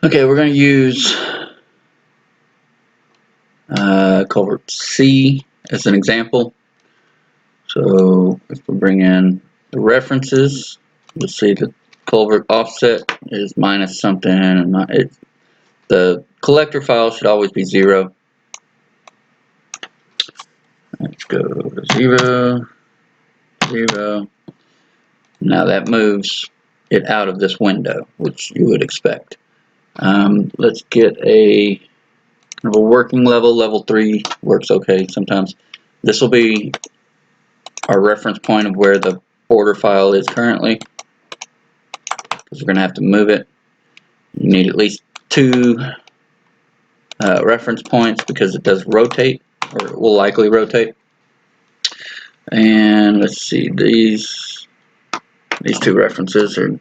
Okay, we're going to use culvert C as an example. So if we bring in the references, you'll see the culvert offset is minus something, and the collector file should always be 0. Let's go to 0, 0. Now that moves it out of this window, which you would expect. Let's get a kind of a working level. Level 3 works okay sometimes. This will be our reference point of where the border file is currently, because we're going to have to move it. You need at least 2 reference points because it does rotate, or it will likely rotate. And let's see, these 2 references are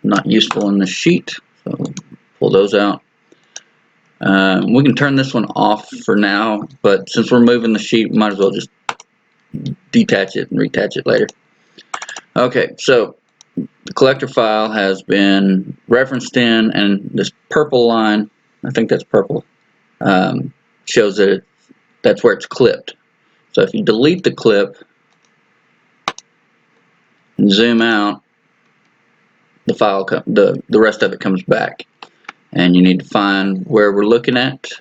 not useful in the sheet, so pull those out. We can turn this one off for now, but since we're moving the sheet, we might as well just detach it and reattach it later. Okay, so the collector file has been referenced in, and this purple line, I think that's purple, shows that that's where it's clipped. So if you delete the clip and zoom out, the file, the rest of it comes back, and you need to find where we're looking at.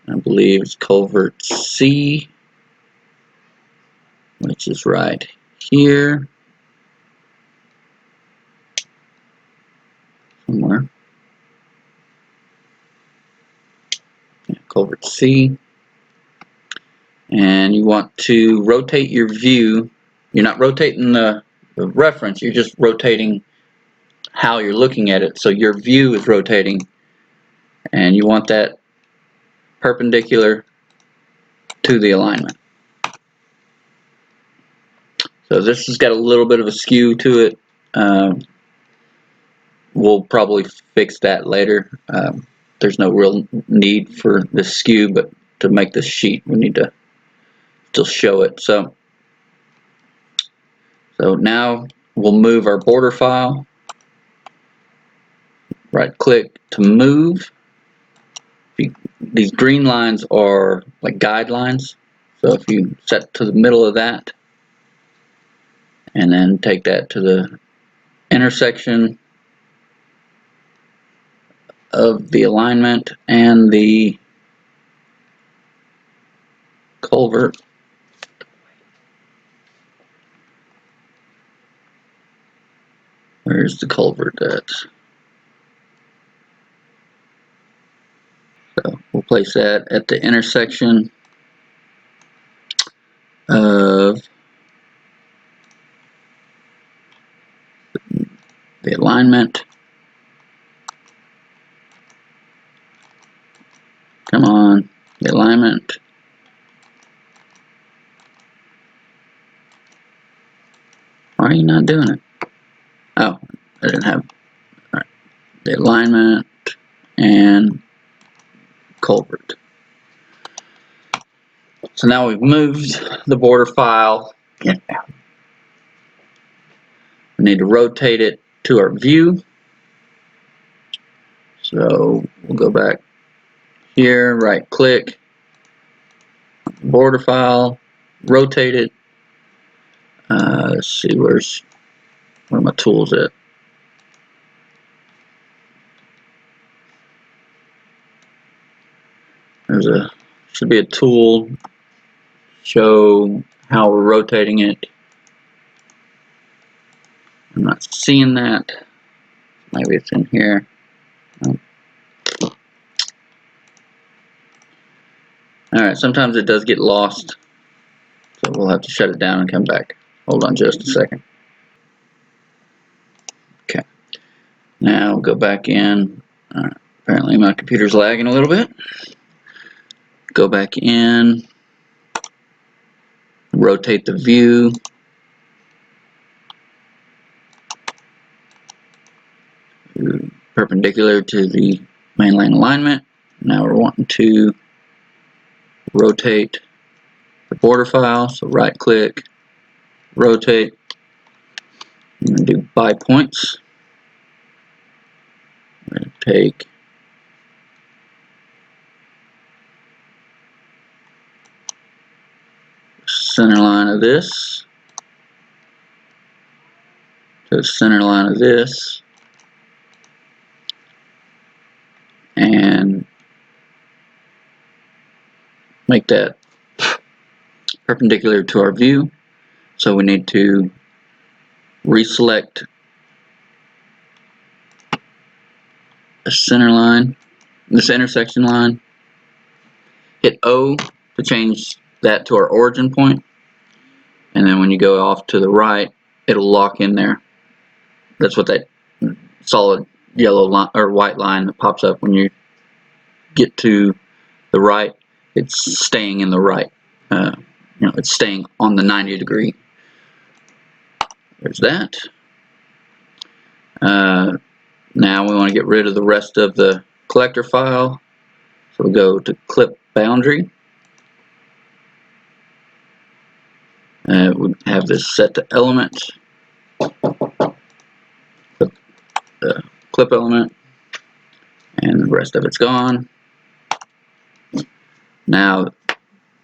I believe it's culvert C, which is right here somewhere. Yeah, culvert C. And you want to rotate your view. You're not rotating the reference, you're just rotating how you're looking at it. So your view is rotating, and you want that perpendicular to the alignment. So this has got a little bit of a skew to it. We'll probably fix that later. There's no real need for this skew, but to make this sheet, we need to still show it. So now we'll move our border file. Right click to move. These green lines are like guidelines. So if you set to the middle of that, and then take that to the intersection of the alignment and the culvert. Where's the culvert at? So we'll place that at the intersection of the alignment. Come on, the alignment. Why are you not doing it? Oh, I didn't have. Alright. The alignment and culvert. So now we've moved the border file. We need to rotate it to our view. So we'll go back here, right click, border file, rotate it. Let's see, where are my tools at? Should be a tool, show how we're rotating it. I'm not seeing that. Maybe it's in here. Alright, sometimes it does get lost, so we'll have to shut it down and come back. Hold on just a second. Okay, now go back in. Alright, apparently my computer's lagging a little bit. Go back in, rotate the view. Perpendicular to the mainline alignment. Now we're wanting to rotate the border file, so right click, rotate, and do by points. take center line of this to the center line of this, and make that perpendicular to our view. So we need to reselect a center line, this intersection line, hit O to change that to our origin point, and then when you go off to the right, it'll lock in there. That's what that solid yellow line or white line that pops up when you get to the right. It's staying in the right. It's staying on the 90-degree. There's that. Now we want to get rid of the rest of the collector file. So we go to clip boundary. We have this set to element. Clip element, and the rest of it's gone. Now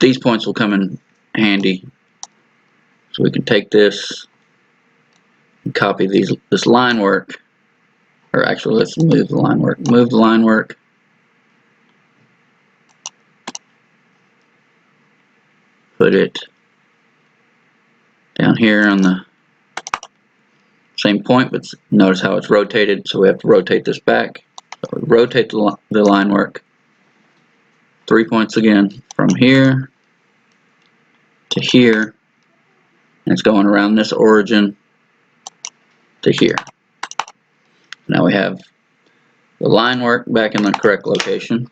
these points will come in handy, so we can take this and copy this line work, or actually let's move the line work. Move the line work, put it down here on the same point, but notice how it's rotated, so we have to rotate this back. So we rotate the line work 3 points again, from here to here, and it's going around this origin to here. Now we have the line work back in the correct location.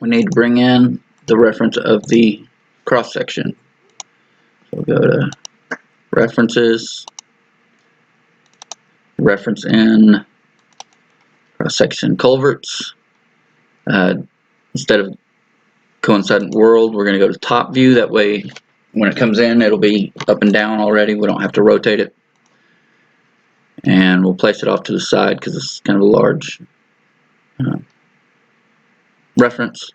We need to bring in the reference of the cross section. So we'll go to references, reference in cross section culverts. Instead of coincident world, we're going to go to top view. That way when it comes in, it'll be up and down already. We don't have to rotate it. And we'll place it off to the side because it's kind of a large reference.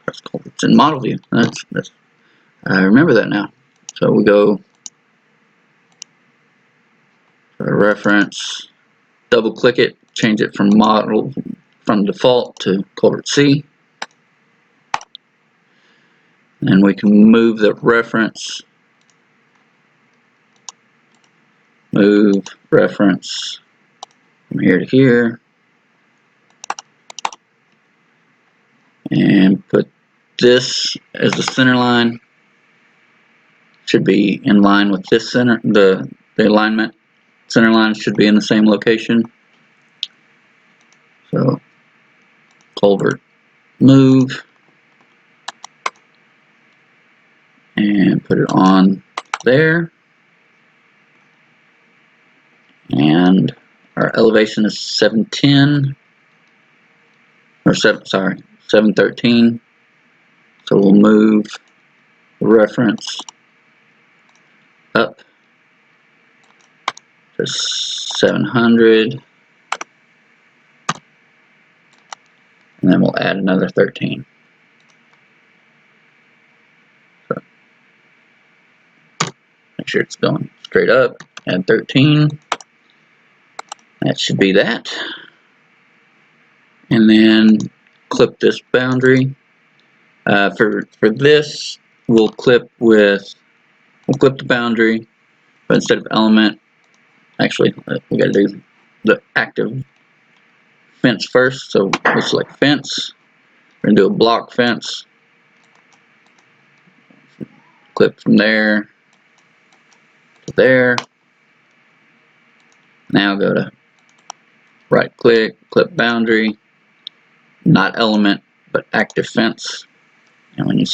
It's in model view. I remember that now. So we go to reference, double click it, change it from model from default to culvert C, and we can move the reference, move reference from here to here, and put this as the center line. Should be in line with this center. The alignment center line should be in the same location. So culvert move and put it on there. And our elevation is 710 or 713. So we'll move the reference up to 700, and then we'll add another 13. So make sure it's going straight up, add 13. That should be that. And then clip this boundary. For this, we'll clip the boundary, but instead of element, actually we got to do the active fence first. So we'll select fence. We're gonna do a block fence. Clip from there to there. Now go to right click, clip boundary, not element but active fence. And when you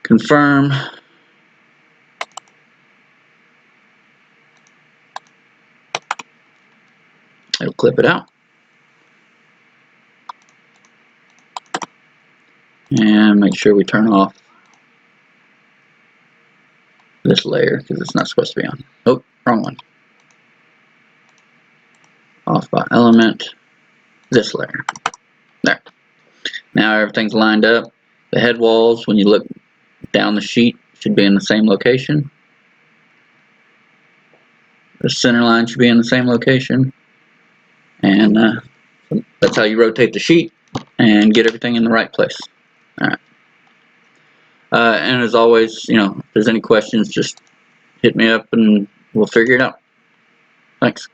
confirm, it'll clip it out. And make sure we turn off this layer because it's not supposed to be on. Oh, wrong one. Off by element, this layer. There. Now everything's lined up. The head walls, when you look down the sheet, should be in the same location. The center line should be in the same location. And that's how you rotate the sheet and get everything in the right place. Alright. And as always, if there's any questions, just hit me up and we'll figure it out. Thanks.